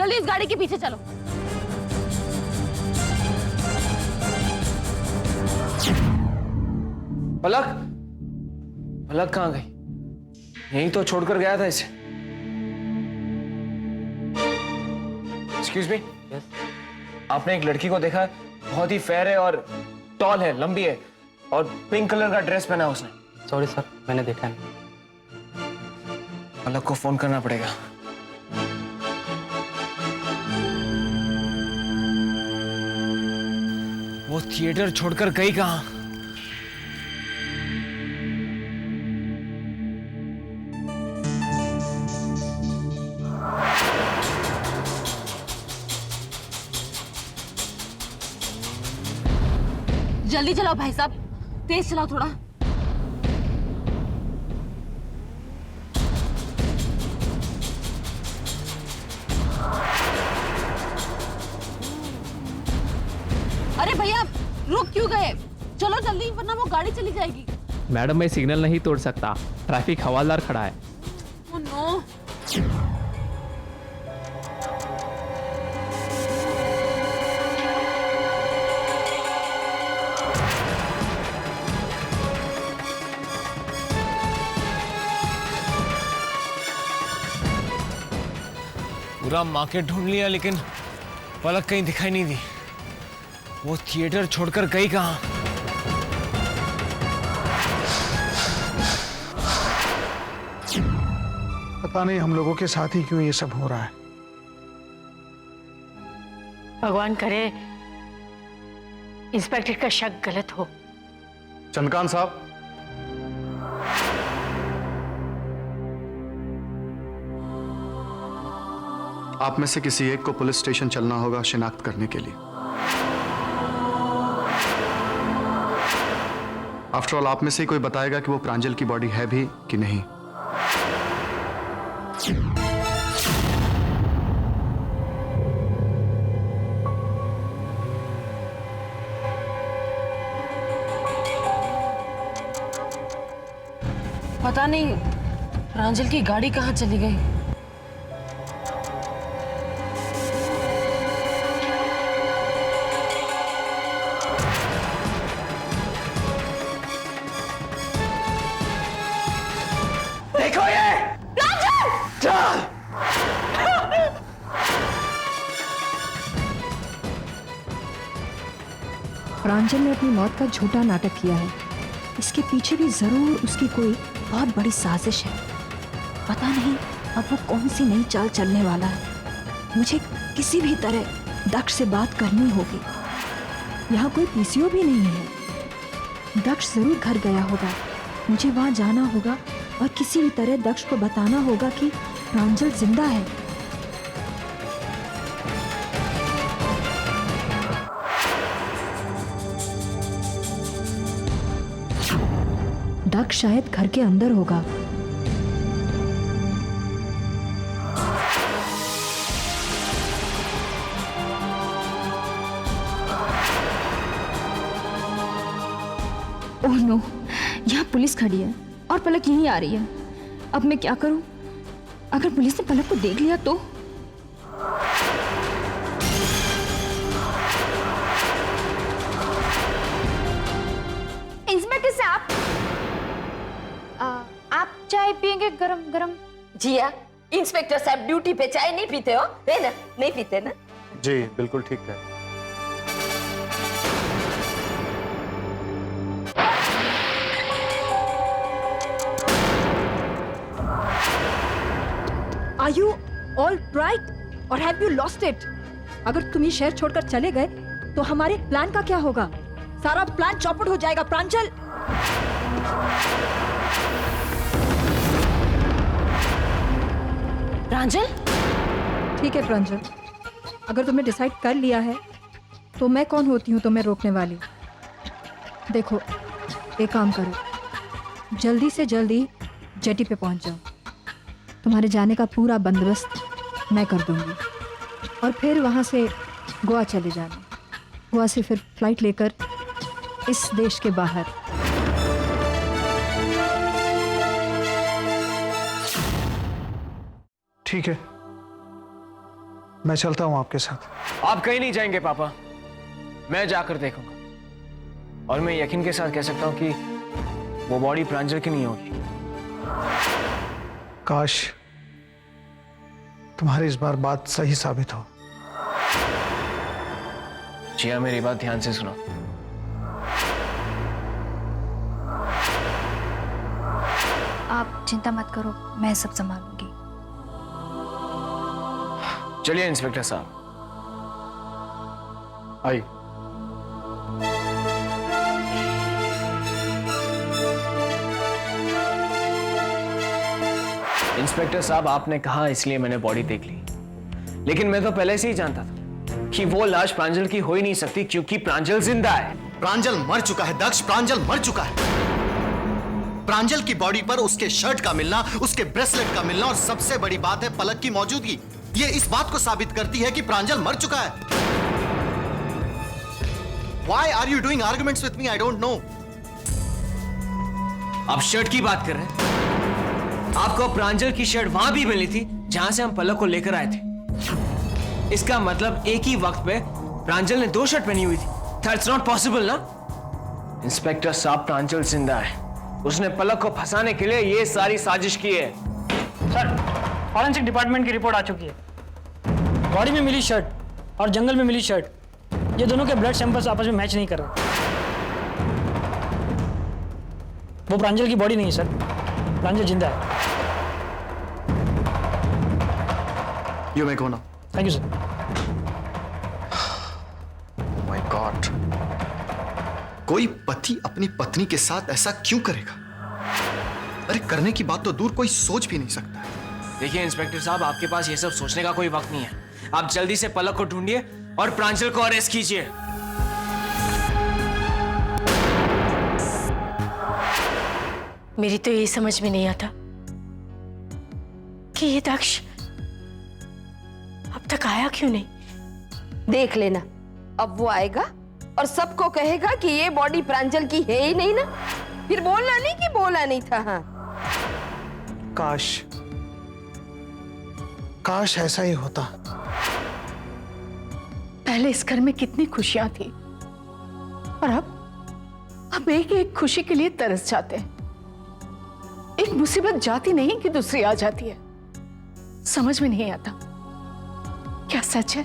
जल्दी इस गाड़ी के पीछे चलो। पलक, पलक कहाँ गई? यहीं तो छोड़कर गया था इसे। एक्सक्यूज मी, आपने एक लड़की को देखा है, बहुत ही फेयर है और टॉल है, लंबी है और पिंक कलर का ड्रेस पहना है उसने। सॉरी सर, मैंने देखा नहीं। पलक को फोन करना पड़ेगा। वो थिएटर छोड़कर गई कहाँ? जल्दी चलाओ भाई साहब, तेज चलाओ थोड़ा। अरे भैया रुक क्यों गए? चलो जल्दी, वरना वो गाड़ी चली जाएगी। मैडम मैं सिग्नल नहीं तोड़ सकता, ट्रैफिक हवालदार खड़ा है। Oh no. पूरा मार्केट ढूंढ लिया लेकिन पलक कहीं दिखाई नहीं दी। वो थिएटर छोड़कर गई कहाँ? पता नहीं हम लोगों के साथ ही क्यों ये सब हो रहा है। भगवान करे इंस्पेक्टर का शक गलत हो। चंद्रकांत साहब, आप में से किसी एक को पुलिस स्टेशन चलना होगा शिनाख्त करने के लिए। आफ्टर ऑल आप में से ही कोई बताएगा कि वो प्रांजल की बॉडी है भी कि नहीं। पता नहीं प्रांजल की गाड़ी कहाँ चली गई। देखो ये प्रांजल! प्रांजल ने अपनी मौत का झूठा नाटक किया है। इसके पीछे भी जरूर उसकी कोई बहुत बड़ी साजिश है। पता नहीं अब वो कौन सी नई चाल चलने वाला है। मुझे किसी भी तरह दक्ष से बात करनी होगी। यहाँ कोई पीसीओ भी नहीं है। दक्ष जरूर घर गया होगा। मुझे वहाँ जाना होगा और किसी भी तरह दक्ष को बताना होगा कि प्रांजल जिंदा है। दक्ष शायद घर के अंदर होगा। ओह नो, यहाँ पुलिस खड़ी है और पलक यहीं आ रही है। अब मैं क्या करूं? अगर पुलिस ने पलक को देख लिया तो? इंस्पेक्टर साहब, आप चाय पियेंगे गरम गरम? जिया, इंस्पेक्टर साहब ड्यूटी पे चाय नहीं पीते हो, है ना? नहीं पीते ना? जी बिल्कुल ठीक है। Are you all right? Or have you lost it? अगर तुम ये शहर छोड़कर चले गए तो हमारे प्लान का क्या होगा? सारा प्लान चौपट हो जाएगा। प्रांजल, प्रांजल? ठीक है प्रांजल, अगर तुमने डिसाइड कर लिया है तो मैं कौन होती हूँ तुम्हें रोकने वाली। देखो, एक काम करो, जल्दी से जल्दी जेटी पे पहुँच जाओ। तुम्हारे जाने का पूरा बंदोबस्त मैं कर दूंगी और फिर वहाँ से गोवा चले जाना। गोवा से फिर फ्लाइट लेकर इस देश के बाहर। ठीक है, मैं चलता हूं आपके साथ। आप कहीं नहीं जाएंगे पापा, मैं जाकर देखूंगा और मैं यकीन के साथ कह सकता हूं कि वो बॉडी प्रांजल की नहीं होगी। काश तुम्हारी इस बार बात सही साबित हो। जिया मेरी बात ध्यान से सुनो। आप चिंता मत करो, मैं सब संभालूंगी। चलिए इंस्पेक्टर साहब। आई। इंस्पेक्टर साहब, आपने कहा इसलिए मैंने बॉडी देख ली, लेकिन मैं तो पहले से ही जानता था कि वो लाश प्रांजल की हो ही नहीं सकती, क्योंकि प्रांजल जिंदा है। प्रांजल मर चुका है दक्ष, प्रांजल मर चुका है। प्रांजल की बॉडी पर उसके शर्ट का मिलना, उसके ब्रेसलेट का मिलना और सबसे बड़ी बात है पलक की मौजूदगी, ये इस बात को साबित करती है कि प्रांजल मर चुका है। Why are you doing arguments with me? I don't know. आप शर्ट की बात कर रहे हैं? आपको प्रांजल की शर्ट वहां भी मिली थी जहां से हम पलक को लेकर आए थे। इसका मतलब एक ही वक्त पे प्रांजल ने 2 शर्ट पहनी हुई थी। That's not possible ना? इंस्पेक्टर साहब, प्रांजल जिंदा है। उसने पलक को फंसाने के लिए ये सारी साजिश की है। सर, फॉरेंसिक डिपार्टमेंट की रिपोर्ट आ चुकी है। बॉडी में मिली शर्ट और जंगल में मिली शर्ट, ये दोनों के ब्लड सैंपल्स आपस में मैच नहीं कर रहे। वो प्रांजल की बॉडी नहीं है सर, प्रांजल जिंदा है। You may go now. Thank you sir. My God. कोई पति अपनी पत्नी के साथ ऐसा क्यों करेगा? अरे करने की बात तो दूर, कोई सोच भी नहीं सकता। देखिए इंस्पेक्टर साहब, आपके पास ये सब सोचने का कोई वक्त नहीं है। आप जल्दी से पलक को ढूंढिए और प्रांजल को अरेस्ट कीजिए। मेरी तो ये समझ में नहीं आता कि ये दक्ष अब तक आया क्यों नहीं। देख लेना, अब वो आएगा और सबको कहेगा कि ये बॉडी प्रांजल की है ही नहीं ना, फिर बोलना नहीं कि बोला नहीं था। हाँ, काश ऐसा ही होता। पहले इस घर में कितनी खुशियां थी और अब एक एक खुशी के लिए तरस जाते हैं। एक मुसीबत जाती नहीं कि दूसरी आ जाती है। समझ में नहीं आता क्या सच है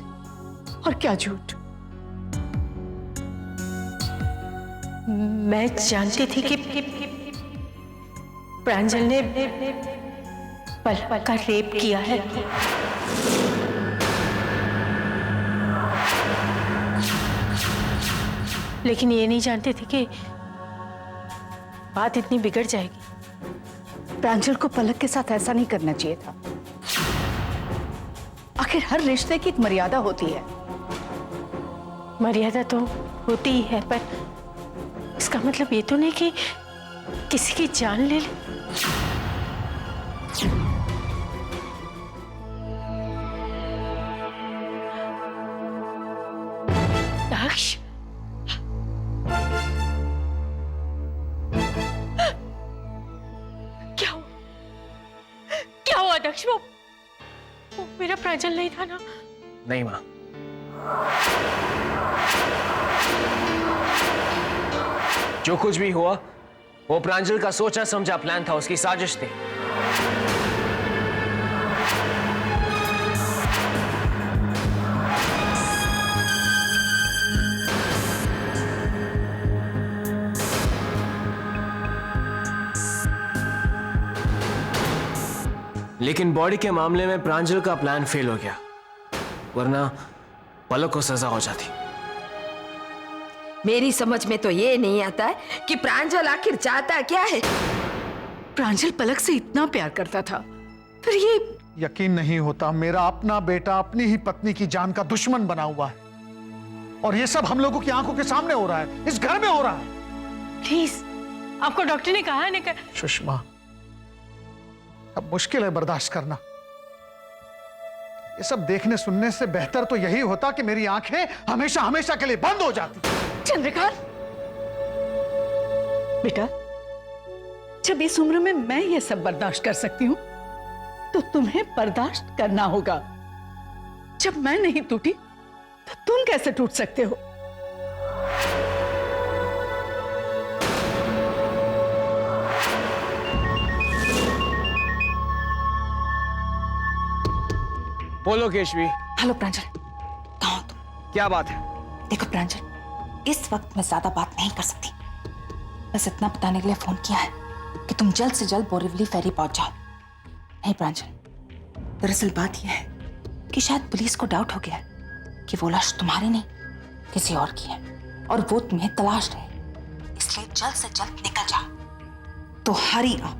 और क्या झूठ। मैं जानती थी कि प्रांजल ने पलक का रेप किया है, लेकिन ये नहीं जानते थे कि बात इतनी बिगड़ जाएगी। प्रांजल को पलक के साथ ऐसा नहीं करना चाहिए था। आखिर हर रिश्ते की एक मर्यादा होती है। मर्यादा तो होती ही है, पर इसका मतलब ये तो नहीं कि किसी की जान ले ले। दक्ष, क्या हुआ दक्ष? वो मेरा प्रांजल नहीं था ना? नहीं मां, जो कुछ भी हुआ वो प्रांजल का सोचा समझा प्लान था, उसकी साजिश थी। लेकिन बॉडी के मामले में प्रांजल का प्लान फेल हो गया, वरना पलक को सजा हो जाती। मेरी समझ में तो ये नहीं आता है कि प्रांजल आखिर चाहता क्या है। प्रांजल पलक से इतना प्यार करता था, फिर ये यकीन नहीं होता, मेरा अपना बेटा अपनी ही पत्नी की जान का दुश्मन बना हुआ है, और ये सब हम लोगों की आंखों के सामने हो रहा है, इस घर में हो रहा है। प्लीज, आपको डॉक्टर ने कहा है ना। सुषमा, अब मुश्किल है बर्दाश्त करना। ये सब देखने सुनने से बेहतर तो यही होता कि मेरी आंखें हमेशा हमेशा के लिए बंद हो जाती। चंद्रिका, बेटा, जब इस उम्र में मैं ये सब बर्दाश्त कर सकती हूं, तो तुम्हें बर्दाश्त करना होगा। जब मैं नहीं टूटी तो तुम कैसे टूट सकते हो? बोलो केशवी। हेलो प्रांजल, कहाँ हो तुम? क्या बात है? देखो प्रांजल, इस वक्त मैं ज्यादा बात नहीं कर सकती। बस इतना बताने के लिए फोन किया है कि तुम जल्द से जल्द बोरिवली फेरी पहुंच जाओ। नहीं प्रांजल, दरअसल बात यह है कि शायद पुलिस को डाउट हो गया है कि वो लाश तुम्हारी नहीं किसी और की है और वो तुम्हें तलाश रहे, इसलिए जल्द से जल्द निकल जाओ। तो हरी अप।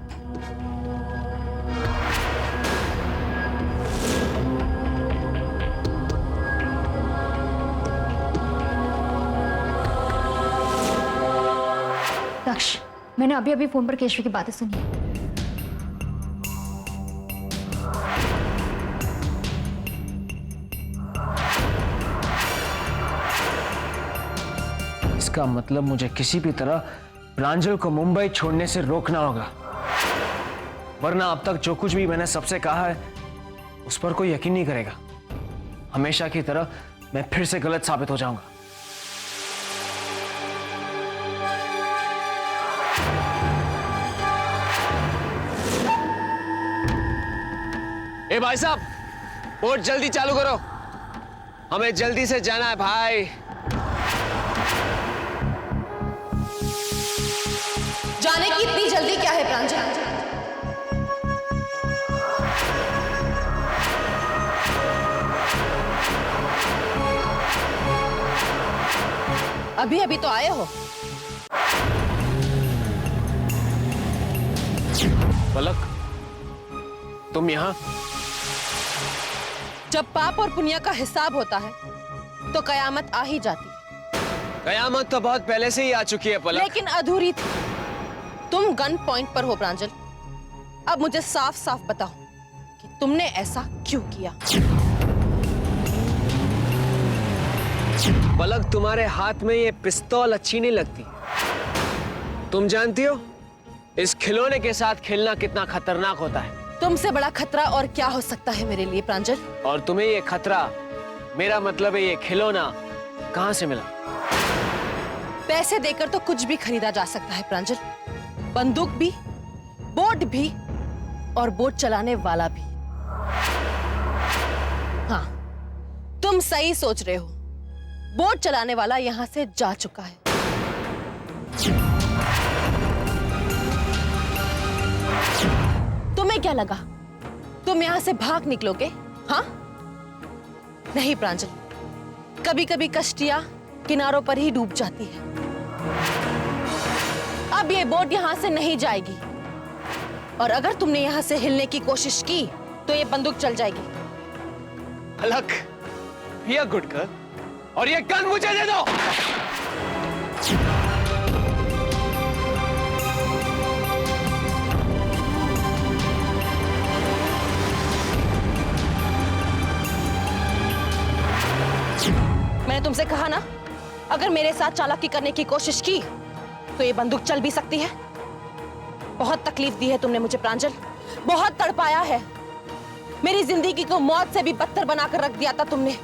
दक्ष, मैंने अभी अभी फोन पर केशवी की बातें सुनी। इसका मतलब मुझे किसी भी तरह प्रांजल को मुंबई छोड़ने से रोकना होगा, वरना अब तक जो कुछ भी मैंने सबसे कहा है उस पर कोई यकीन नहीं करेगा। हमेशा की तरह मैं फिर से गलत साबित हो जाऊंगा। ए भाई साहब, बोट जल्दी चालू करो, हमें जल्दी से जाना है भाई। जाने की इतनी जल्दी क्या है प्रांजल? अभी अभी तो आए हो। पलक, तुम यहाँ? जब पाप और पुण्य का हिसाब होता है तो कयामत आ ही जाती है। कयामत तो बहुत पहले से ही आ चुकी है पलक। लेकिन अधूरी थी। तुम गन पॉइंट पर हो प्रांजल। अब मुझे साफ साफ बताओ कि तुमने ऐसा क्यों किया? पलक, तुम्हारे हाथ में ये पिस्तौल अच्छी नहीं लगती। तुम जानती हो इस खिलौने के साथ खेलना कितना खतरनाक होता है। तुमसे बड़ा खतरा और क्या हो सकता है मेरे लिए प्रांजल? और तुम्हें ये खतरा, मेरा मतलब है ये खिलौना, कहां से मिला? पैसे देकर तो कुछ भी खरीदा जा सकता है प्रांजल। बंदूक भी, बोट भी और बोट चलाने वाला भी। हाँ, तुम सही सोच रहे हो। बोट चलाने वाला यहां से जा चुका है। तुम्हें क्या लगा तुम यहां से भाग निकलोगे? हाँ? नहीं प्रांजल, कभी कभी कश्तियां किनारों पर ही डूब जाती है। अब ये बोट यहां से नहीं जाएगी और अगर तुमने यहां से हिलने की कोशिश की तो ये बंदूक चल जाएगी। पलक, be a good girl, और ये गन मुझे दे दो। मैंने तुमसे कहा ना, अगर मेरे साथ चालाकी करने की कोशिश की तो ये बंदूक चल भी सकती है। बहुत तकलीफ दी है तुमने मुझे प्रांजल, बहुत तड़पाया है। मेरी जिंदगी को मौत से भी बदतर बनाकर रख दिया था तुमने।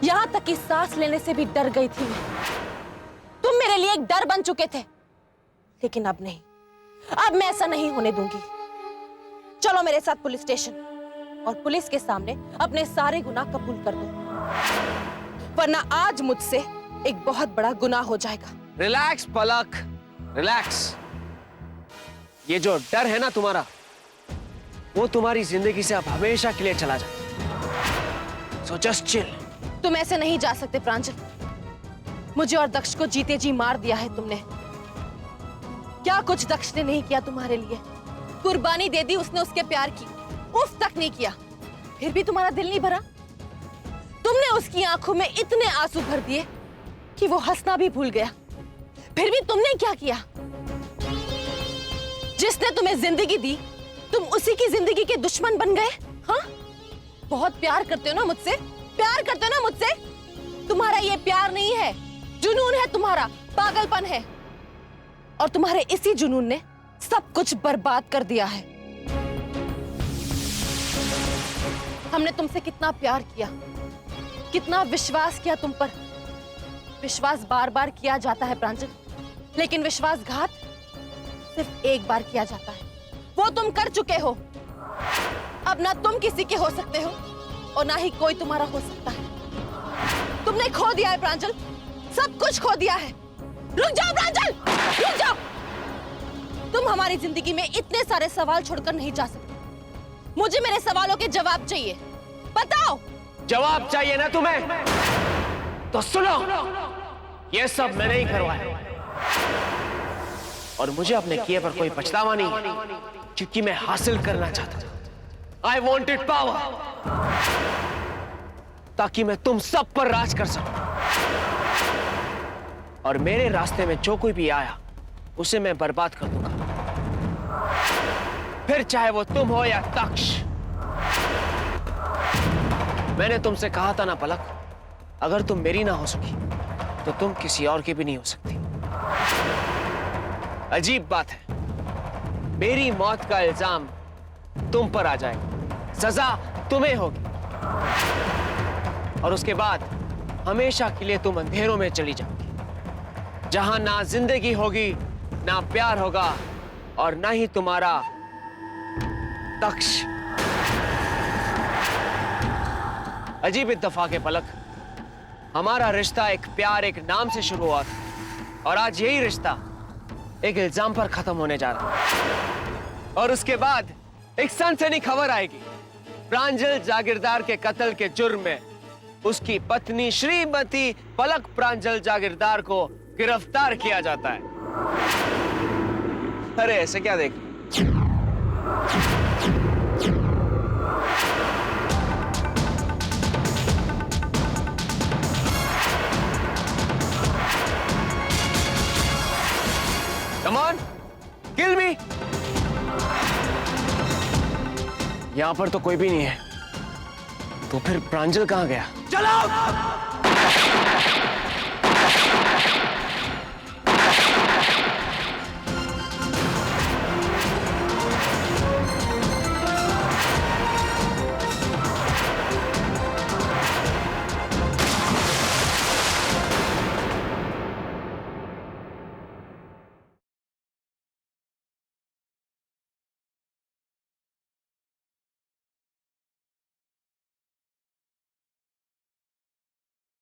यहां तक कि सांस लेने से भी डर गई थी मैं। तुम मेरे लिए एक डर बन चुके थे, लेकिन अब नहीं। अब मैं ऐसा नहीं होने दूंगी। चलो मेरे साथ पुलिस स्टेशन और पुलिस के सामने अपने सारे गुनाह कबूल कर दो, वरना आज मुझसे एक बहुत बड़ा गुनाह हो जाएगा। रिलैक्स पलक, रिलैक्स। ये जो डर है ना तुम्हारा, वो तुम्हारी जिंदगी से अब हमेशा के लिए चला जाए। So just chill. तुम ऐसे नहीं जा सकते प्रांजल। मुझे और दक्ष को जीते जी मार दिया है तुमने। क्या कुछ दक्ष ने नहीं किया तुम्हारे लिए? कुर्बानी दे दी उसने उसके प्यार की, उफ तक नहीं किया। फिर भी तुम्हारा दिल नहीं भरा। तुमने उसकी आंखों में इतने आंसू भर दिए कि वो हंसना भी भूल गया। फिर भी तुमने क्या किया? जिसने तुम्हें जिंदगी दी, तुम उसी की जिंदगी के दुश्मन बन गए। हाँ, बहुत प्यार करते हो ना मुझसे, प्यार करते हो ना मुझसे। तुम्हारा ये प्यार नहीं है, जुनून है तुम्हारा, पागलपन है। और तुम्हारे इसी जुनून ने सब कुछ बर्बाद कर दिया है। हमने तुमसे कितना प्यार किया, कितना विश्वास किया तुम पर। विश्वास बार बार किया जाता है प्रांजल, लेकिन विश्वासघात सिर्फ एक बार किया जाता है, वो तुम कर चुके हो। अब ना तुम किसी के हो सकते हो और ना ही कोई तुम्हारा हो सकता है। तुमने खो दिया है प्रांजल, सब कुछ खो दिया है। रुक जाओ प्रांजल, रुक जाओ। तुम हमारी जिंदगी में इतने सारे सवाल छोड़कर नहीं जा सकते। मुझे मेरे सवालों के जवाब चाहिए, बताओ। जवाब चाहिए ना तुम्हें, तो सुनो। ये सब मैंने ही करवाया और मुझे अपने किए पर कोई पछतावा नहीं है, क्योंकि मैं हासिल करना चाहता था। I wanted power, ताकि मैं तुम सब पर राज कर सकूं। और मेरे रास्ते में जो कोई भी आया उसे मैं बर्बाद कर दूंगा, फिर चाहे वो तुम हो या तक्ष। मैंने तुमसे कहा था ना पलक, अगर तुम मेरी ना हो सकी तो तुम किसी और की भी नहीं हो सकती। अजीब बात है, मेरी मौत का इल्जाम तुम पर आ जाएगा, सजा तुम्हें होगी और उसके बाद हमेशा के लिए तुम अंधेरों में चली जाओगी, जहां ना जिंदगी होगी, ना प्यार होगा और ना ही तुम्हारा तक्ष। अजीब इत्तेफाक है पलक, हमारा रिश्ता एक प्यार, एक नाम से शुरू हुआ था और आज यही रिश्ता एक इल्जाम पर खत्म होने जा रहा है। और उसके बाद एक सनसनी खबर आएगी, प्रांजल जागीरदार के कत्ल के जुर्म में उसकी पत्नी श्रीमती पलक प्रांजल जागीरदार को गिरफ्तार किया जाता है। अरे ऐसे क्या देख, Come on, kill me. यहां पर तो कोई भी नहीं है, तो फिर प्रांजल कहां गया? चलो!